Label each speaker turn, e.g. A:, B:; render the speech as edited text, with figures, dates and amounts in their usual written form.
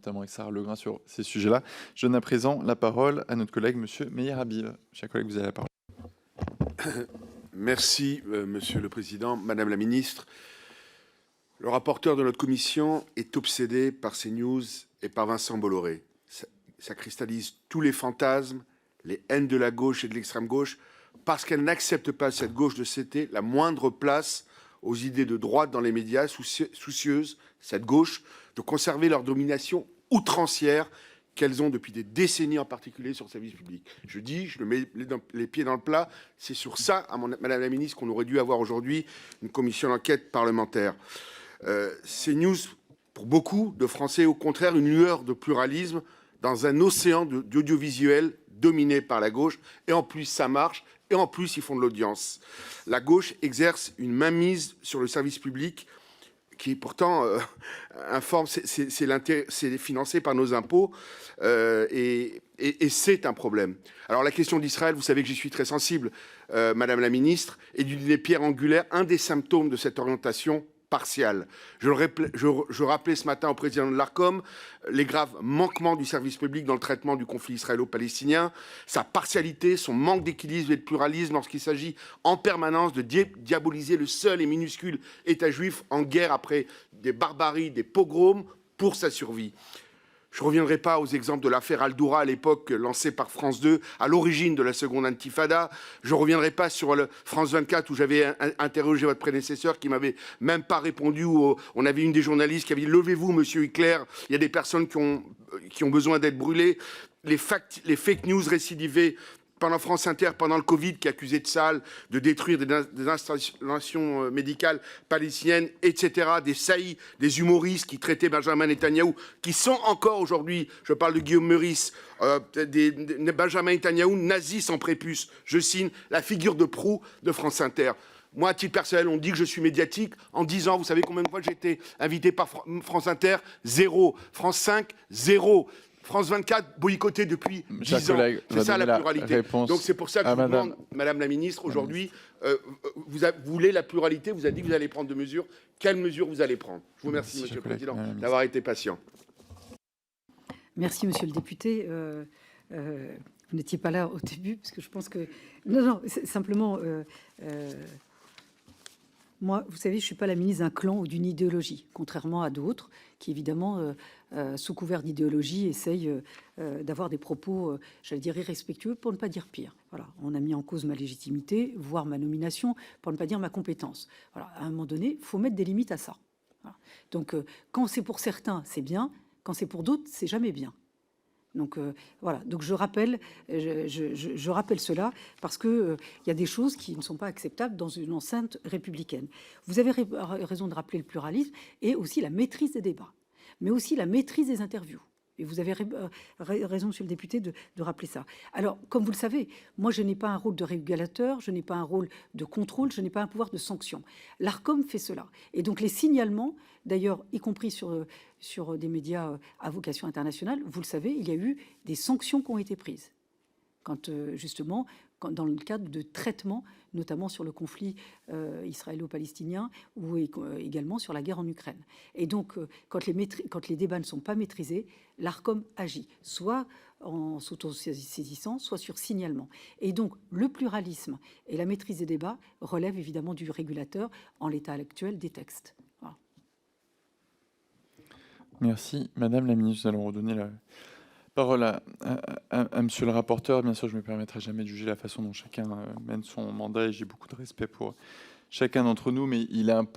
A: notamment avec Sarah Legrain sur ces sujets-là. Je donne à présent la parole à notre collègue, Monsieur Meyer Habib. Chers collègues, vous avez la parole.
B: Merci, Monsieur le Président. Madame la Ministre, le rapporteur de notre commission est obsédé par ces news et par Vincent Bolloré. Ça cristallise tous les fantasmes, les haines de la gauche et de l'extrême gauche, parce qu'elle n'accepte pas, cette gauche, de céder la moindre place aux idées de droite dans les médias, soucieuses, cette gauche, de conserver leur domination outrancière qu'elles ont depuis des décennies, en particulier sur le service public. Je le mets les pieds dans le plat, c'est sur ça, Madame la Ministre, qu'on aurait dû avoir aujourd'hui une commission d'enquête parlementaire. Ces news, pour beaucoup de Français, au contraire, une lueur de pluralisme dans un océan d'audiovisuel dominé par la gauche, et en plus ça marche, et en plus ils font de l'audience. La gauche exerce une mainmise sur le service public qui est pourtant informe, c'est financé par nos impôts, et c'est un problème. Alors la question d'Israël, vous savez que j'y suis très sensible, Madame la Ministre, est d'une des pierres angulaires, un des symptômes de cette orientation partiale. Je rappelais ce matin au président de l'Arcom les graves manquements du service public dans le traitement du conflit israélo-palestinien, sa partialité, son manque d'équilibre et de pluralisme lorsqu'il s'agit en permanence de diaboliser le seul et minuscule État juif en guerre après des barbaries, des pogroms pour sa survie. Je ne reviendrai pas aux exemples de l'affaire Al-Doura à l'époque lancée par France 2 à l'origine de la seconde intifada. Je ne reviendrai pas sur le France 24 où j'avais interrogé votre prédécesseur qui m'avait même pas répondu. On avait une des journalistes qui avait dit « Levez-vous, monsieur Hitler, il y a des personnes qui ont besoin d'être brûlées ». Les fake news récidivées pendant France Inter, pendant le Covid, qui accusait de Tsahal de détruire des installations médicales palestiniennes, etc., des saillies, des humoristes qui traitaient Benjamin Netanyahou, qui sont encore aujourd'hui, je parle de Guillaume Meurice, Benjamin Netanyahou, nazi sans prépuce, je signe la figure de proue de France Inter. Moi, à titre personnel, on dit que je suis médiatique. En 10 ans, vous savez combien de fois j'ai été invité par France Inter? 0. France 5, 0. France 24 boycotté depuis 10 ans. C'est ça la pluralité. Donc c'est pour ça que je vous demande, Madame la Ministre, aujourd'hui, vous voulez la pluralité, vous avez dit que vous allez prendre des mesures. Quelles mesures vous allez prendre? Je vous remercie, Monsieur le Président, d'avoir été patient.
C: Merci, Monsieur le député. Vous n'étiez pas là au début, parce que je pense que... Non, simplement... Moi, vous savez, je ne suis pas la ministre d'un clan ou d'une idéologie, contrairement à d'autres qui, évidemment, sous couvert d'idéologie, essayent d'avoir des propos, j'allais dire, irrespectueux, pour ne pas dire pire. Voilà, on a mis en cause ma légitimité, voire ma nomination, pour ne pas dire ma compétence. Voilà, à un moment donné, il faut mettre des limites à ça. Voilà. Donc, quand c'est pour certains, c'est bien. Quand c'est pour d'autres, c'est jamais bien. Donc voilà, donc je rappelle cela parce que il y a des choses qui ne sont pas acceptables dans une enceinte républicaine. Vous avez raison de rappeler le pluralisme et aussi la maîtrise des débats, mais aussi la maîtrise des interviews. Et vous avez raison, Monsieur le député, de rappeler ça. Alors, comme vous le savez, moi, je n'ai pas un rôle de régulateur, je n'ai pas un rôle de contrôle, je n'ai pas un pouvoir de sanction. L'Arcom fait cela. Et donc, les signalements, d'ailleurs, y compris sur des médias à vocation internationale, vous le savez, il y a eu des sanctions qui ont été prises. Quand, justement, dans le cadre de traitements, notamment sur le conflit israélo-palestinien ou également sur la guerre en Ukraine. Et donc, quand les débats ne sont pas maîtrisés, l'Arcom agit, soit en s'autosaisissant, soit sur signalement. Et donc, le pluralisme et la maîtrise des débats relèvent évidemment du régulateur en l'état actuel des textes. Voilà.
A: Merci. Madame la ministre, nous allons redonner la parole à monsieur le rapporteur. Bien sûr, je ne me permettrai jamais de juger la façon dont chacun mène son mandat et j'ai beaucoup de respect pour chacun d'entre nous, mais il est important